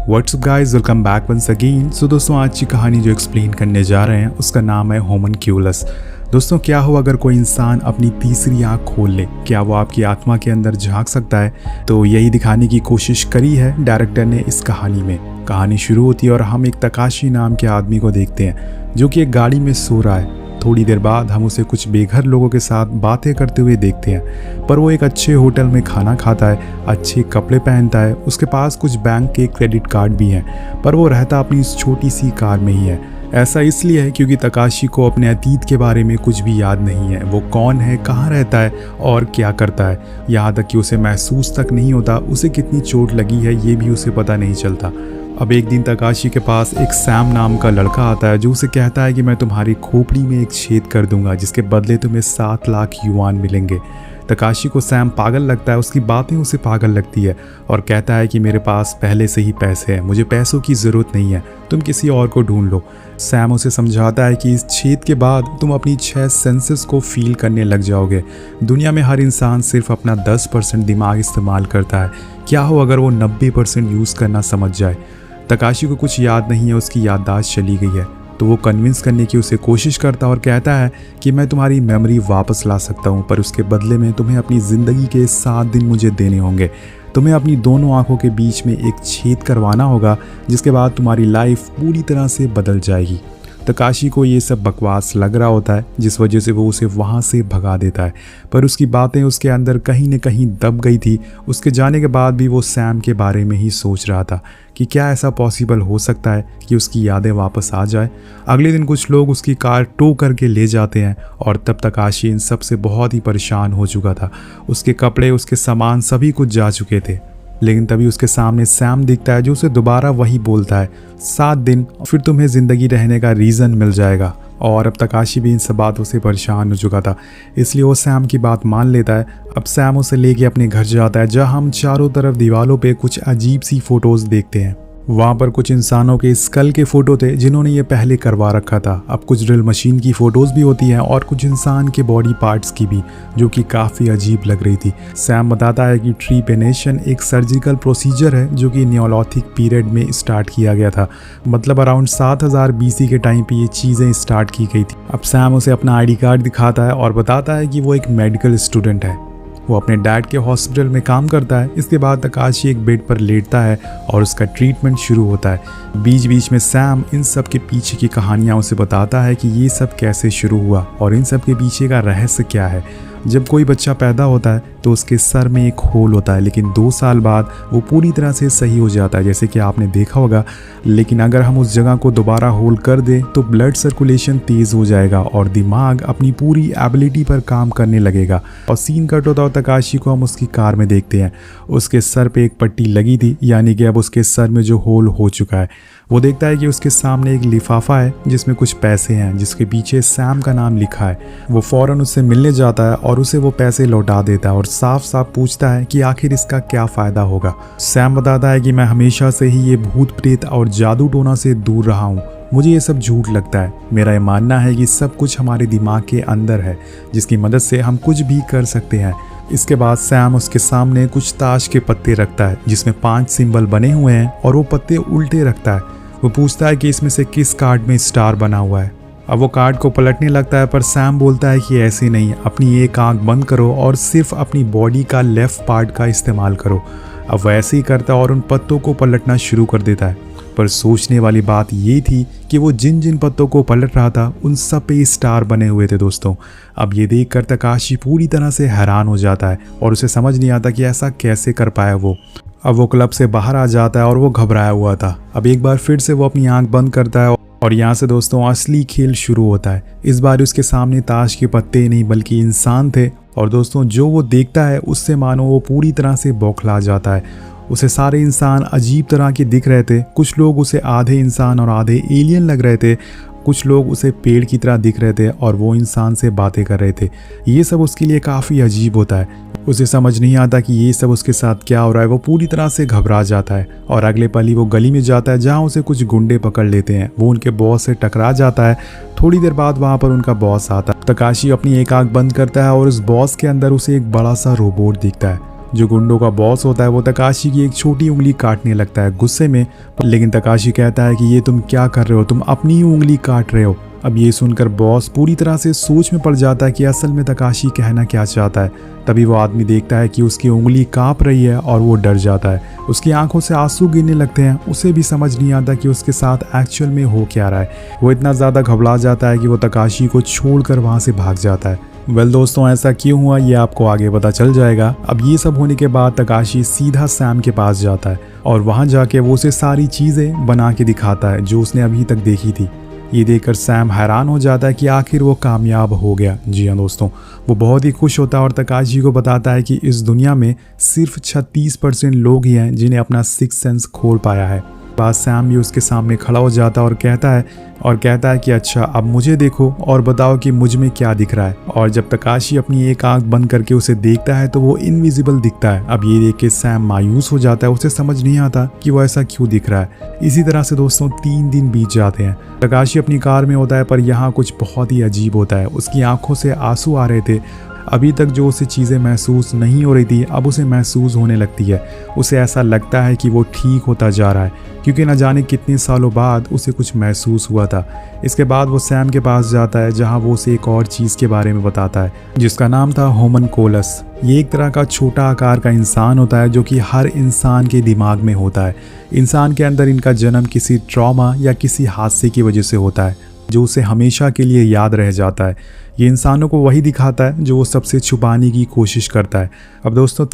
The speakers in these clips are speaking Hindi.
WhatsApp guys, welcome back once again. So दोस्तों, आज की कहानी जो एक्सप्लेन करने जा रहे हैं उसका नाम है होमनक्यूलस। दोस्तों, क्या हो अगर कोई इंसान अपनी तीसरी आंख खोल ले? क्या वो आपकी आत्मा के अंदर झांक सकता है? तो यही दिखाने की कोशिश करी है डायरेक्टर ने इस कहानी में। कहानी शुरू होती है और हम एक तकाशी नाम के आदमी को देखते हैं जो कि एक गाड़ी में सो रहा है। थोड़ी देर बाद हम उसे कुछ बेघर लोगों के साथ बातें करते हुए देखते हैं, पर वो एक अच्छे होटल में खाना खाता है, अच्छे कपड़े पहनता है, उसके पास कुछ बैंक के क्रेडिट कार्ड भी हैं, पर वो रहता अपनी इस छोटी सी कार में ही है। ऐसा इसलिए है क्योंकि तकाशी को अपने अतीत के बारे में कुछ भी याद नहीं है। वो कौन है, कहाँ रहता है और क्या करता है, यहाँ तक कि उसे महसूस तक नहीं होता उसे कितनी चोट लगी है ये भी उसे पता नहीं चलता। अब एक दिन तकाशी के पास एक सैम नाम का लड़का आता है जो उसे कहता है कि मैं तुम्हारी खोपड़ी में एक छेद कर दूंगा जिसके बदले तुम्हें 7 लाख युआन मिलेंगे। तकाशी को सैम पागल लगता है, उसकी बातें उसे पागल लगती है और कहता है कि मेरे पास पहले से ही पैसे हैं, मुझे पैसों की ज़रूरत नहीं है, तुम किसी और को ढूंढ लो। सैम उसे समझाता है कि इस छेद के बाद तुम अपनी 6 सेंसेस को फील करने लग जाओगे। दुनिया में हर इंसान सिर्फ अपना 10% दिमाग इस्तेमाल करता है, क्या हो अगर वो 90% यूज़ करना समझ जाए। तकाशी को कुछ याद नहीं है, उसकी याददाश्त चली गई है, तो वो कन्विंस करने की उसे कोशिश करता और कहता है कि मैं तुम्हारी मेमोरी वापस ला सकता हूँ, पर उसके बदले में तुम्हें अपनी ज़िंदगी के 7 दिन मुझे देने होंगे। तुम्हें अपनी दोनों आंखों के बीच में एक छेद करवाना होगा जिसके बाद तुम्हारी लाइफ पूरी तरह से बदल जाएगी। तकाशी को ये सब बकवास लग रहा होता है जिस वजह से वो उसे वहाँ से भगा देता है, पर उसकी बातें उसके अंदर कहीं न कहीं दब गई थी। उसके जाने के बाद भी वो सैम के बारे में ही सोच रहा था कि क्या ऐसा पॉसिबल हो सकता है कि उसकी यादें वापस आ जाए। अगले दिन कुछ लोग उसकी कार टो करके ले जाते हैं और तब तकाशी इन सब से बहुत ही परेशान हो चुका था। उसके कपड़े, उसके सामान सभी कुछ जा चुके थे, लेकिन तभी उसके सामने सैम दिखता है जो उसे दोबारा वही बोलता है, 7 दिन फिर तुम्हें ज़िंदगी रहने का रीज़न मिल जाएगा। और अब तकाशी भी इन सब बातों से परेशान हो चुका था, इसलिए वो सैम की बात मान लेता है। अब सैम उसे लेके अपने घर जाता है जहाँ हम चारों तरफ दीवारों पे कुछ अजीब सी फ़ोटोज़ देखते हैं। वहाँ पर कुछ इंसानों के स्कल के फ़ोटो थे जिन्होंने ये पहले करवा रखा था। अब कुछ ड्रिल मशीन की फ़ोटोज़ भी होती हैं और कुछ इंसान के बॉडी पार्ट्स की भी, जो कि काफ़ी अजीब लग रही थी। सैम बताता है कि ट्रीपेनेशन एक सर्जिकल प्रोसीजर है जो कि नियोलिथिक पीरियड में स्टार्ट किया गया था, मतलब अराउंड 7000 BC के टाइम पे ये चीज़ें स्टार्ट की गई थी। अब सैम उसे अपना ID कार्ड दिखाता है और बताता है कि वो एक मेडिकल स्टूडेंट है, वो अपने डैड के हॉस्पिटल में काम करता है। इसके बाद तकाशी एक बेड पर लेटता है और उसका ट्रीटमेंट शुरू होता है। बीच बीच में सैम इन सब के पीछे की कहानियाँ उसे बताता है कि ये सब कैसे शुरू हुआ और इन सब के पीछे का रहस्य क्या है। जब कोई बच्चा पैदा होता है तो उसके सर में एक होल होता है, लेकिन 2 साल बाद वो पूरी तरह से सही हो जाता है, जैसे कि आपने देखा होगा। लेकिन अगर हम उस जगह को दोबारा होल कर दें तो ब्लड सर्कुलेशन तेज़ हो जाएगा और दिमाग अपनी पूरी एबिलिटी पर काम करने लगेगा। और सीन कट होता और तकाशी को हम उसकी कार में देखते हैं। उसके सर पे एक पट्टी लगी थी, यानी कि अब उसके सर में जो होल हो चुका है। वो देखता है कि उसके सामने एक लिफाफा है जिसमें कुछ पैसे हैं, जिसके पीछे सैम का नाम लिखा है। वो फ़ौरन उससे मिलने जाता है और उसे वो पैसे लौटा देता है और साफ साफ पूछता है कि आखिर इसका क्या फ़ायदा होगा। सैम बताता है कि मैं हमेशा से ही ये भूत प्रेत और जादू टोना से दूर रहा हूँ, मुझे ये सब झूठ लगता है। मेरा ये मानना है कि सब कुछ हमारे दिमाग के अंदर है जिसकी मदद से हम कुछ भी कर सकते हैं। इसके बाद सैम उसके सामने कुछ ताश के पत्ते रखता है जिसमें 5 सिंबल बने हुए हैं और वो पत्ते उल्टे रखता है। वो पूछता है कि इसमें से किस कार्ड में स्टार बना हुआ है। अब वो कार्ड को पलटने लगता है, पर सैम बोलता है कि ऐसे नहीं, अपनी एक आंख बंद करो और सिर्फ अपनी बॉडी का लेफ्ट पार्ट का इस्तेमाल करो। अब वो ऐसे ही करता है और उन पत्तों को पलटना शुरू कर देता है, पर सोचने वाली बात ये थी कि वो जिन जिन पत्तों को पलट रहा था उन सब पे स्टार बने हुए थे दोस्तों। अब ये देखकर तकाशी पूरी तरह से हैरान हो जाता है और उसे समझ नहीं आता कि ऐसा कैसे कर पाया वो। अब वो क्लब से बाहर आ जाता है और वो घबराया हुआ था। अब एक बार फिर से वो अपनी आंख बंद करता है और यहाँ से दोस्तों असली खेल शुरू होता है। इस बार उसके सामने ताश के पत्ते नहीं बल्कि इंसान थे और दोस्तों जो वो देखता है उससे मानो वो पूरी तरह से बौखला जाता है। उसे सारे इंसान अजीब तरह के दिख रहे थे। कुछ लोग उसे आधे इंसान और आधे एलियन लग रहे थे, कुछ लोग उसे पेड़ की तरह दिख रहे थे और वो इंसान से बातें कर रहे थे। ये सब उसके लिए काफ़ी अजीब होता है। उसे समझ नहीं आता कि ये सब उसके साथ क्या हो रहा है। वो पूरी तरह से घबरा जाता है और अगले पल ही वो गली में जाता है जहाँ उसे कुछ गुंडे पकड़ लेते हैं। वो उनके बॉस से टकरा जाता है। थोड़ी देर बाद वहाँ पर उनका बॉस आता है। तकाशी अपनी एक आंख बंद करता है और उस बॉस के अंदर उसे एक बड़ा सा रोबोट दिखता है। जो गुंडों का बॉस होता है वो तकाशी की एक छोटी उंगली काटने लगता है गुस्से में, लेकिन तकाशी कहता है कि ये तुम क्या कर रहे हो, तुम अपनी ही उंगली काट रहे हो। अब ये सुनकर बॉस पूरी तरह से सोच में पड़ जाता है कि असल में तकाशी कहना क्या चाहता है। तभी वो आदमी देखता है कि उसकी उंगली कांप रही है और वो डर जाता है। उसकी आंखों से आंसू गिरने लगते हैं। उसे भी समझ नहीं आता कि उसके साथ एक्चुअल में हो क्या रहा है। वो इतना ज़्यादा घबरा जाता है कि वो तकाशी को छोड़कर वहाँ से भाग जाता है। वेल दोस्तों, ऐसा क्यों हुआ ये आपको आगे पता चल जाएगा। अब ये सब होने के बाद तकाशी सीधा सैम के पास जाता है और वहाँ जाके वो उसे सारी चीज़ें बना के दिखाता है जो उसने अभी तक देखी थी। ये देखकर सैम हैरान हो जाता है कि आखिर वो कामयाब हो गया। जी हाँ दोस्तों, वो बहुत ही खुश होता है और तकाशी को बताता है कि इस दुनिया में सिर्फ 36% लोग ही हैं जिन्हें अपना सिक्स सेंस खोल पाया है। बाद सैम भी उसके सामने खड़ा हो जाता है और कहता है कि अच्छा अब मुझे देखो और बताओ कि मुझ में क्या दिख रहा है। और जब तकाशी अपनी एक आंख बंद करके उसे देखता है तो वो इनविजिबल दिखता है। अब ये देख के सैम मायूस हो जाता है। उसे समझ नहीं आता कि वो ऐसा क्यों दिख रहा है। इसी तरह से दोस्तों 3 दिन बीत जाते हैं। तकाशी अपनी कार में होता है पर यहाँ कुछ बहुत ही अजीब होता है। उसकी आंखों से आंसू आ रहे थे। अभी तक जो उसे चीज़ें महसूस नहीं हो रही थी अब उसे महसूस होने लगती है। उसे ऐसा लगता है कि वो ठीक होता जा रहा है, क्योंकि न जाने कितने सालों बाद उसे कुछ महसूस हुआ था। इसके बाद वो सैम के पास जाता है जहां वो उसे एक और चीज़ के बारे में बताता है जिसका नाम था होमनकोलस। ये एक तरह का छोटा आकार का इंसान होता है जो कि हर इंसान के दिमाग में होता है। इंसान के अंदर इनका जन्म किसी ट्रॉमा या किसी हादसे की वजह से होता है जो उसे हमेशा के लिए याद रह जाता है। ये इंसानों को वही दिखाता है जो वो सबसे छुपाने की कोशिश करता है। अब दोस्तों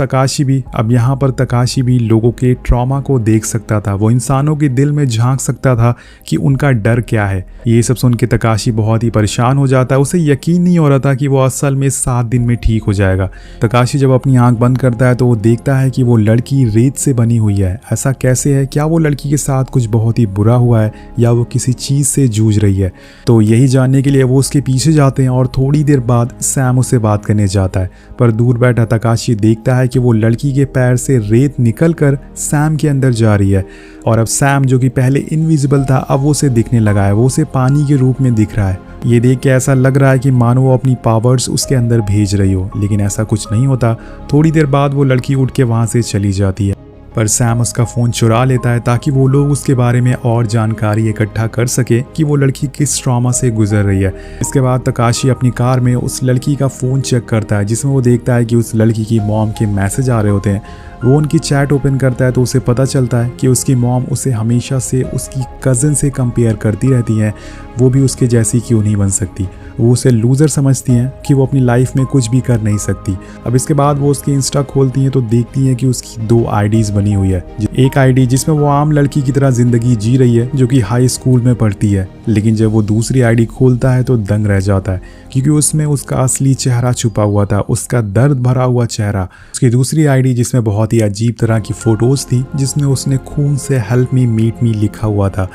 यहाँ पर तकाशी भी लोगों के ट्रॉमा को देख सकता था। वो इंसानों के दिल में झांक सकता था कि उनका डर क्या है। ये सब सुन के तकाशी बहुत ही परेशान हो जाता है। उसे यकीन नहीं हो रहा था कि वो असल में 7 दिन में ठीक हो जाएगा। तकाशी जब अपनी आंख बंद करता है तो वो देखता है कि वो लड़की रेत से बनी हुई है। ऐसा कैसे है? क्या वो लड़की के साथ कुछ बहुत ही बुरा हुआ है या वो किसी चीज़ से जूझ रही है? तो यही जानने के लिए वो उसके पीछे जाते हैं और थोड़ी देर बाद सैम उससे बात करने जाता है। पर दूर बैठा तकाशी देखता है कि वो लड़की के पैर से रेत निकलकर सैम के अंदर जा रही है। और अब सैम जो कि पहले इनविजिबल था अब वो उसे दिखने लगा है। वो उसे पानी के रूप में दिख रहा है। ये देख के ऐसा लग रहा है कि मानो वो अपनी पावर्स उसके अंदर भेज रही हो, लेकिन ऐसा कुछ नहीं होता। थोड़ी देर बाद वो लड़की उठ के वहाँ से चली जाती है। पर सैम उसका फ़ोन चुरा लेता है ताकि वो लोग उसके बारे में और जानकारी इकट्ठा कर सके कि वो लड़की किस ट्रॉमा से गुजर रही है। इसके बाद तकाशी अपनी कार में उस लड़की का फ़ोन चेक करता है जिसमें वो देखता है कि उस लड़की की मॉम के मैसेज आ रहे होते हैं। वो उनकी चैट ओपन करता है तो उसे पता चलता है कि उसकी मॉम उसे हमेशा से उसकी कज़न से कंपेयर करती रहती हैं। वो भी उसके जैसी क्यों नहीं बन सकती। वो उसे लूज़र समझती हैं कि वो अपनी लाइफ में कुछ भी कर नहीं सकती। अब इसके बाद वो उसकी इंस्टा खोलती हैं तो देखती हैं कि उसकी 2 आईडीज़ बनी हुई है। एक आईडी जिसमें वो आम लड़की की तरह ज़िंदगी जी रही है जो कि हाई स्कूल में पढ़ती है, लेकिन जब वो दूसरी आईडी खोलता है तो दंग रह जाता है क्योंकि उसमें उसका असली चेहरा छुपा हुआ था, उसका दर्द भरा हुआ चेहरा। उसकी दूसरी आईडी जिसमें बहुत ही अजीब तरह की फ़ोटोज़ थी जिसमें उसने खून से हेल्प मी मीट मी लिखा हुआ था।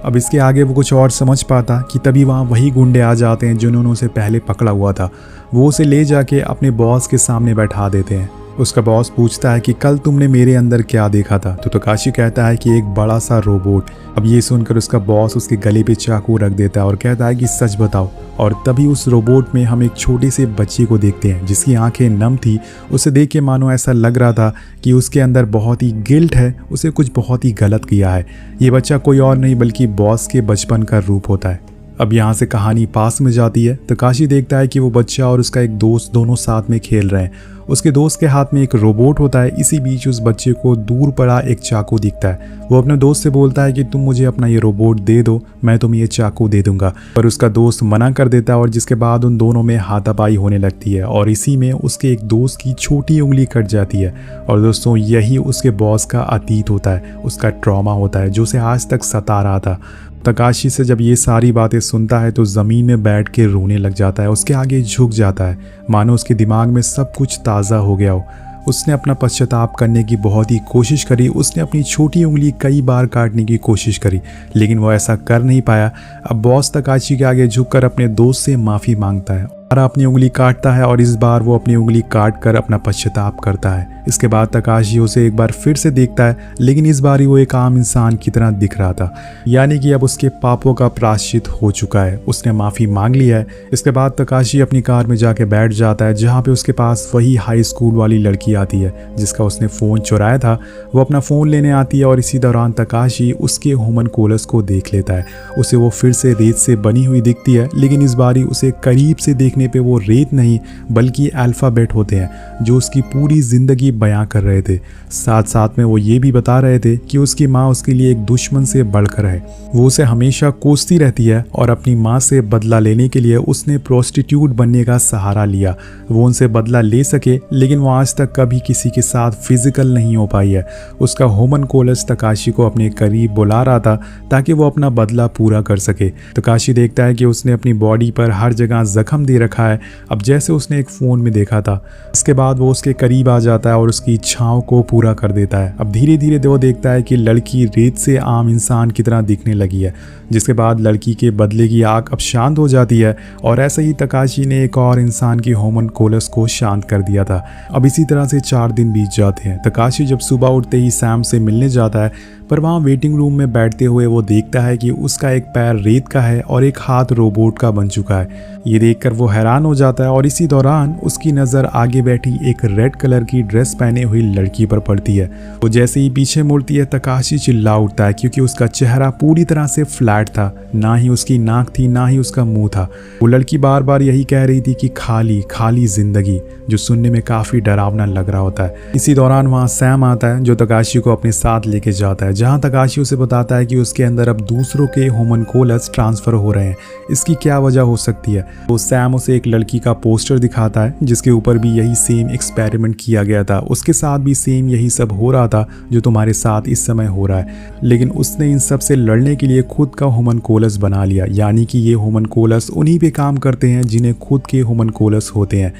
अब इसके आगे वो कुछ और समझ पाता कि तभी वहाँ वही गुंडे आ जाते हैं जिन्होंने उसे पहले पकड़ा हुआ था। वो उसे ले जाके अपने बॉस के सामने बैठा देते हैं। उसका बॉस पूछता है कि कल तुमने मेरे अंदर क्या देखा था? तो तकाशी कहता है कि एक बड़ा सा रोबोट। अब ये सुनकर उसका बॉस उसके गले पे चाकू रख देता है और कहता है कि सच बताओ। और तभी उस रोबोट में हम एक छोटे से बच्चे को देखते हैं जिसकी आंखें नम थी। उसे देख के मानो ऐसा लग रहा था कि उसके अंदर बहुत ही गिल्ट है, उसे कुछ बहुत ही गलत किया है। ये बच्चा कोई और नहीं बल्कि बॉस के बचपन का रूप होता है। अब यहाँ से कहानी पास में जाती है। तकाशी देखता है कि वो बच्चा और उसका एक दोस्त दोनों साथ में खेल रहे हैं। उसके दोस्त के हाथ में एक रोबोट होता है। इसी बीच उस बच्चे को दूर पड़ा एक चाकू दिखता है। वो अपने दोस्त से बोलता है कि तुम मुझे अपना ये रोबोट दे दो, मैं तुम्हें ये चाकू दे दूंगा। पर उसका दोस्त मना कर देता है और जिसके बाद उन दोनों में हाथापाई होने लगती है और इसी में उसके एक दोस्त की छोटी उंगली कट जाती है। और दोस्तों यही उसके बॉस का अतीत होता है, उसका ट्रॉमा होता है जो उसे आज तक सता रहा था। तकाशी से जब ये सारी बातें सुनता है तो ज़मीन में बैठ के रोने लग जाता है। उसके आगे झुक जाता है मानो उसके दिमाग में सब कुछ ताज़ा हो गया हो। उसने अपना पश्चाताप करने की बहुत ही कोशिश करी। उसने अपनी छोटी उंगली कई बार काटने की कोशिश करी लेकिन वो ऐसा कर नहीं पाया। अब बॉस तकाशी के आगे झुककर अपने दोस्त से माफ़ी मांगता है और अपनी उंगली काटता है और इस बार वो अपनी उंगली काट कर अपना पश्चाताप करता है। इसके बाद तकाशी उसे एक बार फिर से देखता है, लेकिन इस बार वो एक आम इंसान की तरह दिख रहा था, यानी कि अब उसके पापों का प्रायश्चित हो चुका है, उसने माफ़ी मांग लिया है। इसके बाद तकाशी अपनी कार में जाके बैठ जाता है, जहाँ पे उसके पास वही हाई स्कूल वाली लड़की आती है जिसका उसने फ़ोन चुराया था। वो अपना फ़ोन लेने आती है और इसी दौरान तकाशी उसके होमनकूलस को देख लेता है। उसे वो फिर से रेत से बनी हुई दिखती है, लेकिन इस बारी उसे करीब से देखने पे वो रेत नहीं बल्कि अल्फ़ाबेट होते हैं जो उसकी पूरी ज़िंदगी बयां कर रहे थे। साथ साथ में वो ये भी बता रहे थे कि उसकी माँ उसके लिए एक दुश्मन से बढ़कर है। वो उसे हमेशा कोसती रहती है और अपनी माँ से बदला लेने के लिए उसने प्रोस्टिट्यूट बनने का सहारा लिया। वो उनसे बदला ले सके, लेकिन वो आज तक कभी किसी के साथ फिजिकल नहीं हो पाई है। उसका होमनकूलस तकाशी को अपने करीब बुला रहा था ताकि वो अपना बदला पूरा कर सके। तकाशी देखता है कि उसने अपनी बॉडी पर हर जगह जख्म दे रखा है, अब जैसे उसने एक फ़ोन में देखा था। इसके बाद वो उसके करीब आ जाता है और उसकी इच्छाओं को पूरा कर देता है। अब धीरे धीरे वो देखता है कि लड़की रेत से आम इंसान की तरह दिखने लगी है, जिसके बाद लड़की के बदले की आग अब शांत हो जाती है और ऐसे ही तकाशी ने एक और इंसान की होमनकूलस को शांत कर दिया था। अब इसी तरह से 4 दिन बीत जाते हैं। तकाशी जब सुबह उठते ही सैम से मिलने जाता है, पर वहाँ वेटिंग रूम में बैठते हुए वो देखता है कि उसका एक पैर रेत का है और एक हाथ रोबोट का बन चुका है। ये देखकर वो हैरान हो जाता है और इसी दौरान उसकी नज़र आगे बैठी एक रेड कलर की ड्रेस पहने हुई लड़की पर पड़ती है। वो जैसे ही पीछे मुड़ती है, तकाशी चिल्ला उठता है क्योंकि उसका चेहरा पूरी तरह से फ्लैट था, ना ही उसकी नाक थी ना ही उसका मुंह था। वो लड़की बार बार यही कह रही थी कि खाली खाली जिंदगी, जो सुनने में काफ़ी डरावना लग रहा होता है। इसी दौरान वहाँ सैम आता है जो तकाशी को अपने साथ लेके जाता है, जहाँ तकाशी उसे बताता है कि उसके अंदर अब दूसरों के होमनकूलस ट्रांसफ़र हो रहे हैं। इसकी क्या वजह हो सकती है? तो सैम उसे एक लड़की का पोस्टर दिखाता है जिसके ऊपर भी यही सेम एक्सपेरिमेंट किया गया था, उसके साथ भी सेम यही सब हो रहा था जो तुम्हारे साथ इस समय हो रहा है, लेकिन उसने इन सब से लड़ने के लिए खुद का होमनकूलस बना लिया। यानी कि ये होमनकूलस उन्हीं पे काम करते हैं जिन्हें खुद के होमनकूलस होते हैं।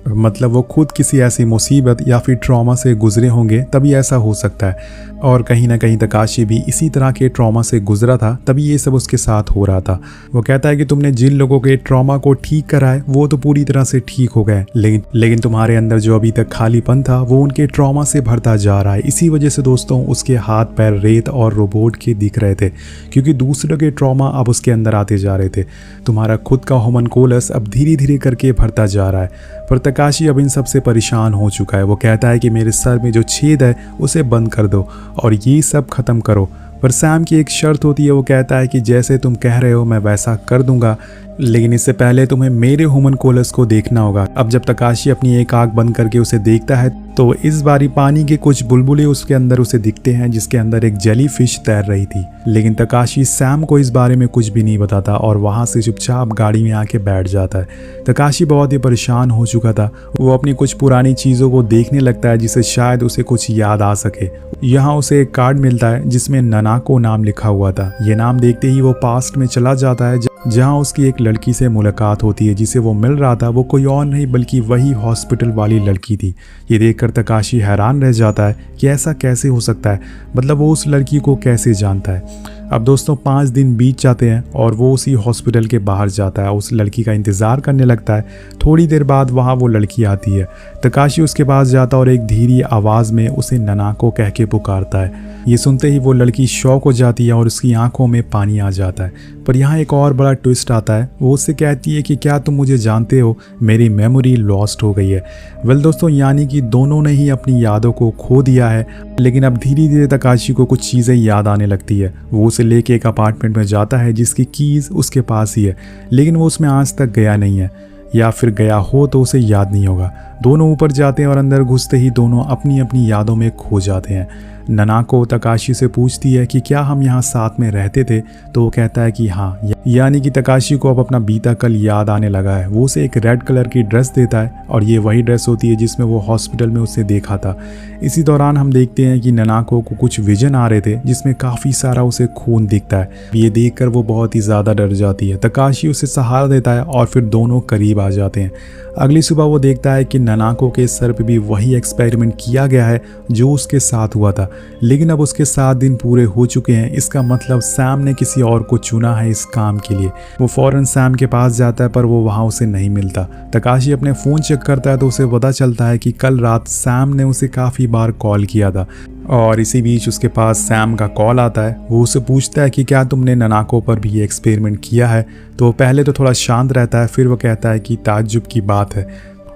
मतलब वो खुद किसी ऐसी मुसीबत या फिर ट्रॉमा से गुजरे होंगे तभी ऐसा हो सकता है, और कहीं ना कहीं तकाशी भी इसी तरह के ट्रॉमा से गुजरा था तभी ये सब उसके साथ हो रहा था। वो कहता है कि तुमने जिन लोगों के ट्रॉमा को ठीक करा है वो तो पूरी तरह से ठीक हो गए, लेकिन तुम्हारे अंदर जो अभी तक खालीपन था वो उनके ट्रॉमा से भरता जा रहा है। इसी वजह से दोस्तों उसके हाथ पैर रेत और रोबोट के दिख रहे थे, क्योंकि दूसरों के ट्रॉमा अब उसके अंदर आते जा रहे थे। तुम्हारा खुद का होमनकूलस अब धीरे धीरे करके भरता जा रहा है। पर तकाशी अब इन सब से परेशान हो चुका है। वो कहता है कि मेरे सर में जो छेद है उसे बंद कर दो और ये सब ख़त्म करो। पर सैम की एक शर्त होती है। वो कहता है कि जैसे तुम कह रहे हो मैं वैसा कर दूंगा, लेकिन इससे पहले तुम्हें मेरे होमनकूलस को देखना होगा। अब जब तकाशी अपनी एक आंख बंद करके उसे देखता है तो इस बारी पानी के कुछ बुलबुले उसके अंदर उसे दिखते हैं जिसके अंदर एक जेली फिश तैर रही थी। लेकिन तकाशी सैम को इस बारे में कुछ भी नहीं बताता और वहाँ से चुपचाप गाड़ी में आके बैठ जाता है। तकाशी बहुत ही परेशान हो चुका था। वो अपनी कुछ पुरानी चीज़ों को देखने लगता है जिससे शायद उसे कुछ याद आ सके। यहाँ उसे एक कार्ड मिलता है जिसमें ननाको नाम लिखा हुआ था। ये नाम देखते ही वो पास्ट में चला जाता है जहाँ उसकी एक लड़की से मुलाकात होती है। जिसे वो मिल रहा था वो कोई और नहीं बल्कि वही हॉस्पिटल वाली लड़की थी। ये देखकर तकाशी हैरान रह जाता है कि ऐसा कैसे हो सकता है, मतलब वो उस लड़की को कैसे जानता है। अब दोस्तों 5 दिन बीत जाते हैं और वो उसी हॉस्पिटल के बाहर जाता है, उस लड़की का इंतज़ार करने लगता है। थोड़ी देर बाद वहाँ वो लड़की आती है। तकाशी उसके पास जाता और एक धीरी आवाज़ में उसे ननाको कह के पुकारता है। ये सुनते ही वो लड़की शॉक हो जाती है और उसकी आंखों में पानी आ जाता है। पर यहाँ एक और बड़ा ट्विस्ट आता है। वो उससे कहती है कि क्या तुम मुझे जानते हो, मेरी मेमोरी लॉस्ट हो गई है। वेल दोस्तों, यानी कि दोनों ने ही अपनी यादों को खो दिया है, लेकिन अब धीरे धीरे तकाशी को कुछ चीज़ें याद आने लगती है। वो उसे लेके एक अपार्टमेंट में जाता है जिसकी कीज़ उसके पास ही है, लेकिन वो उसमें आज तक गया नहीं है, या फिर गया हो तो उसे याद नहीं होगा। दोनों ऊपर जाते हैं और अंदर घुसते ही दोनों अपनी अपनी यादों में खो जाते हैं। ननाको तकाशी से पूछती है कि क्या हम यहाँ साथ में रहते थे, तो वो कहता है कि हाँ। यानी कि तकाशी को अब अपना बीता कल याद आने लगा है। वो उसे एक रेड कलर की ड्रेस देता है और ये वही ड्रेस होती है जिसमें वो हॉस्पिटल में उसे देखा था। इसी दौरान हम देखते हैं कि ननाको को कुछ विजन आ रहे थे जिसमें काफ़ी सारा उसे खून दिखता है। ये देखकर वो बहुत ही ज़्यादा डर जाती है। तकाशी उसे सहारा देता है और फिर दोनों करीब आ जाते हैं। अगली सुबह वो देखता है कि ननाको के सर पे भी वही एक्सपेरिमेंट किया गया है जो उसके साथ हुआ था, लेकिन अब उसके 7 दिन पूरे हो चुके हैं। इसका मतलब सैम ने किसी और को चुना है इस काम के लिए। वो फौरन सैम के पास जाता है पर वो वहाँ उसे नहीं मिलता। तकाशी अपने फ़ोन चेक करता है तो उसे पता चलता है कि कल रात सैम ने उसे काफ़ी बार कॉल किया था और इसी बीच उसके पास सैम का कॉल आता है। वो उसे पूछता है कि क्या तुमने ननाको पर भी ये एक्सपेरिमेंट किया है। तो पहले तो थोड़ा शांत रहता है, फिर वो कहता है कि ताज्जुब की बात है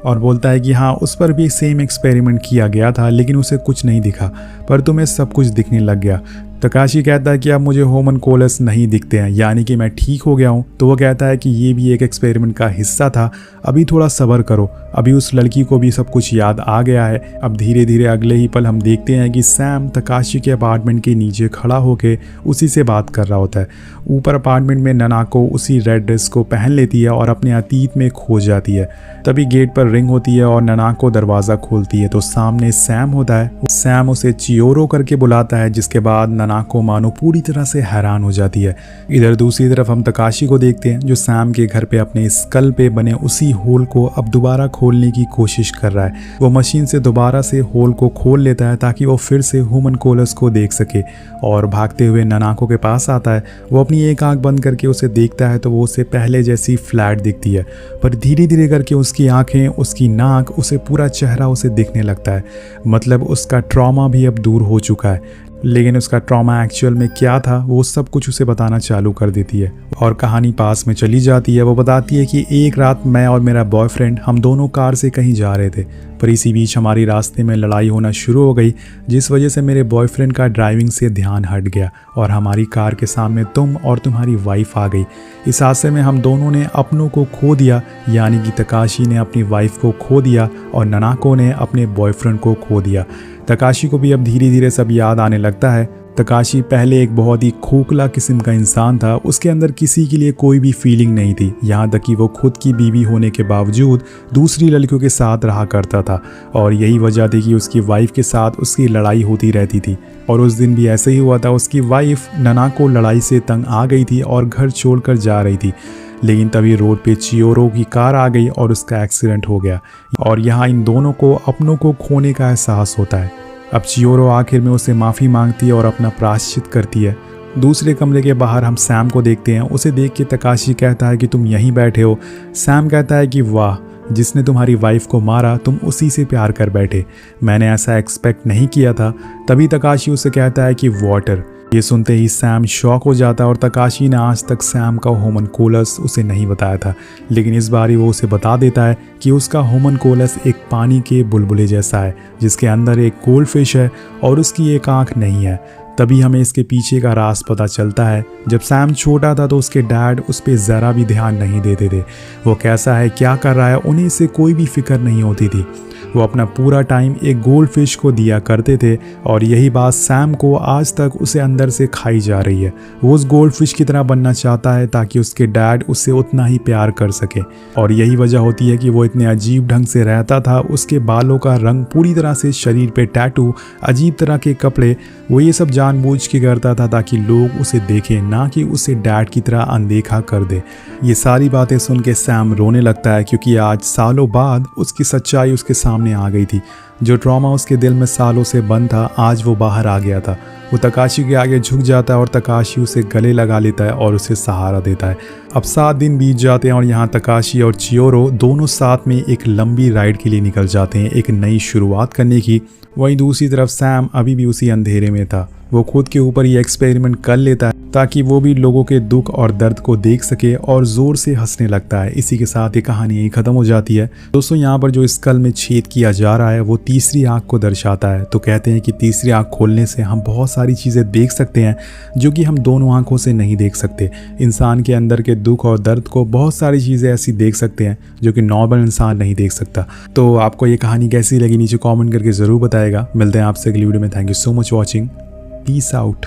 और बोलता है कि हाँ, उस पर भी सेम एक्सपेरिमेंट किया गया था लेकिन उसे कुछ नहीं दिखा, पर तुम्हें सब कुछ दिखने लग गया। तकाशी कहता है कि अब मुझे होमनकोलस नहीं दिखते हैं, यानी कि मैं ठीक हो गया हूँ। तो वो कहता है कि ये भी एक एक्सपेरिमेंट का हिस्सा था, अभी थोड़ा सब्र करो, अभी उस लड़की को भी सब कुछ याद आ गया है। अब धीरे धीरे अगले ही पल हम देखते हैं कि सैम तकाशी के अपार्टमेंट के नीचे खड़ा होकर उसी से बात कर रहा होता है। ऊपर अपार्टमेंट में ननाको उसी रेड ड्रेस को पहन लेती है और अपने अतीत में खो जाती है। तभी गेट पर रिंग होती है और ननाको दरवाज़ा खोलती है तो सामने सैम होता है। सैम उसे चियोरो करके बुलाता है, जिसके बाद ननाको मानो पूरी तरह से हैरान हो जाती है। इधर दूसरी तरफ हम तकाशी को देखते हैं जो सैम के घर पे अपने स्कल पे बने उसी होल को अब दोबारा खोलने की कोशिश कर रहा है। वो मशीन से दोबारा से होल को खोल लेता है ताकि वो फिर से होमनकोलस को देख सके और भागते हुए ननाको के पास आता है। वो अपनी एक आंख बंद करके उसे देखता है तो वो उसे पहले जैसी फ्लैट दिखती है, पर धीरे धीरे करके उसकी आंखें, उसकी नाक, उसे पूरा चेहरा उसे दिखने लगता है। मतलब उसका ट्रॉमा भी अब दूर हो चुका है। लेकिन उसका ट्रॉमा एक्चुअल में क्या था वो सब कुछ उसे बताना चालू कर देती है और कहानी पास में चली जाती है। वो बताती है कि एक रात मैं और मेरा बॉयफ्रेंड हम दोनों कार से कहीं जा रहे थे, पर इसी बीच हमारी रास्ते में लड़ाई होना शुरू हो गई, जिस वजह से मेरे बॉयफ्रेंड का ड्राइविंग से ध्यान हट गया और हमारी कार के सामने तुम और तुम्हारी वाइफ आ गई। इस हादसे में हम दोनों ने अपनों को खो दिया, यानी कि तकाशी ने अपनी वाइफ को खो दिया और ननाको ने अपने बॉयफ्रेंड को खो दिया। तकाशी को भी अब धीरे धीरे सब याद आने लगता है। तकाशी पहले एक बहुत ही खोखला किस्म का इंसान था, उसके अंदर किसी के लिए कोई भी फीलिंग नहीं थी, यहाँ तक कि वो खुद की बीवी होने के बावजूद दूसरी लड़कियों के साथ रहा करता था और यही वजह थी कि उसकी वाइफ के साथ उसकी लड़ाई होती रहती थी। और उस दिन भी ऐसे ही हुआ था, उसकी वाइफ ननाको लड़ाई से तंग आ गई थी और घर छोड़कर जा रही थी, लेकिन तभी रोड पे चियोरो की कार आ गई और उसका एक्सीडेंट हो गया और यहाँ इन दोनों को अपनों को खोने का एहसास होता है। अब चियोरो आखिर में उसे माफ़ी मांगती है और अपना प्रायश्चित करती है। दूसरे कमरे के बाहर हम सैम को देखते हैं। उसे देख के तकाशी कहता है कि तुम यहीं बैठे हो। सैम कहता है कि वाह, जिसने तुम्हारी वाइफ को मारा तुम उसी से प्यार कर बैठे, मैंने ऐसा एक्सपेक्ट नहीं किया था। तभी तकाशी उसे कहता है कि वाटर। ये सुनते ही सैम शॉक हो जाता है और तकाशी ने आज तक सैम का होमनकोलस उसे नहीं बताया था, लेकिन इस बार वो उसे बता देता है कि उसका होमनकोलस एक पानी के बुलबुले जैसा है जिसके अंदर एक गोल्ड फिश है और उसकी एक आंख नहीं है। तभी हमें इसके पीछे का राज पता चलता है। जब सैम छोटा था तो उसके डैड उस पर ज़रा भी ध्यान नहीं देते थे। वो कैसा है, क्या कर रहा है, उन्हें इससे कोई भी फिक्र नहीं होती थी। वो अपना पूरा टाइम एक गोल्ड फिश को दिया करते थे और यही बात सैम को आज तक उसे अंदर से खाई जा रही है। वो उस गोल्ड फिश की तरह बनना चाहता है ताकि उसके डैड उससे उतना ही प्यार कर सके और यही वजह होती है कि वो इतने अजीब ढंग से रहता था। उसके बालों का रंग पूरी तरह से, शरीर पे टैटू, अजीब तरह के कपड़े, वो ये सब जानबूझ के करता था ताकि लोग उसे देखें, ना कि उसे डैड की तरह अनदेखा कर दे। ये सारी बातें सुन के सैम रोने लगता है क्योंकि आज सालों बाद उसकी सच्चाई उसके सामने आ गई थी। जो ट्रॉमा उसके दिल में सालों से बंद था आज वो बाहर आ गया था। वो तकाशी के आगे झुक जाता है और तकाशी उसे गले लगा लेता है और उसे सहारा देता है। अब 7 दिन बीत जाते हैं और यहाँ तकाशी और चियोरो दोनों साथ में एक लंबी राइड के लिए निकल जाते हैं, एक नई शुरुआत करने की। वहीं दूसरी तरफ सैम अभी भी उसी अंधेरे में था। वो खुद के ऊपर ये एक्सपेरिमेंट कर लेता है ताकि वो भी लोगों के दुख और दर्द को देख सके और ज़ोर से हंसने लगता है। इसी के साथ ये कहानी यही ख़त्म हो जाती है। दोस्तों, यहाँ पर जो स्कल में छेद किया जा रहा है वो तीसरी आँख को दर्शाता है। तो कहते हैं कि तीसरी आँख खोलने से हम बहुत सारी चीज़ें देख सकते हैं जो कि हम दोनों आँखों से नहीं देख सकते। इंसान के अंदर के दुख और दर्द को बहुत सारी चीज़ें ऐसी देख सकते हैं जो कि नॉर्मल इंसान नहीं देख सकता। तो आपको ये कहानी कैसी लगी नीचे कॉमेंट करके ज़रूर बताएगा। मिलते हैं आपसे अगली वीडियो में। Thank you so much watching. Peace out.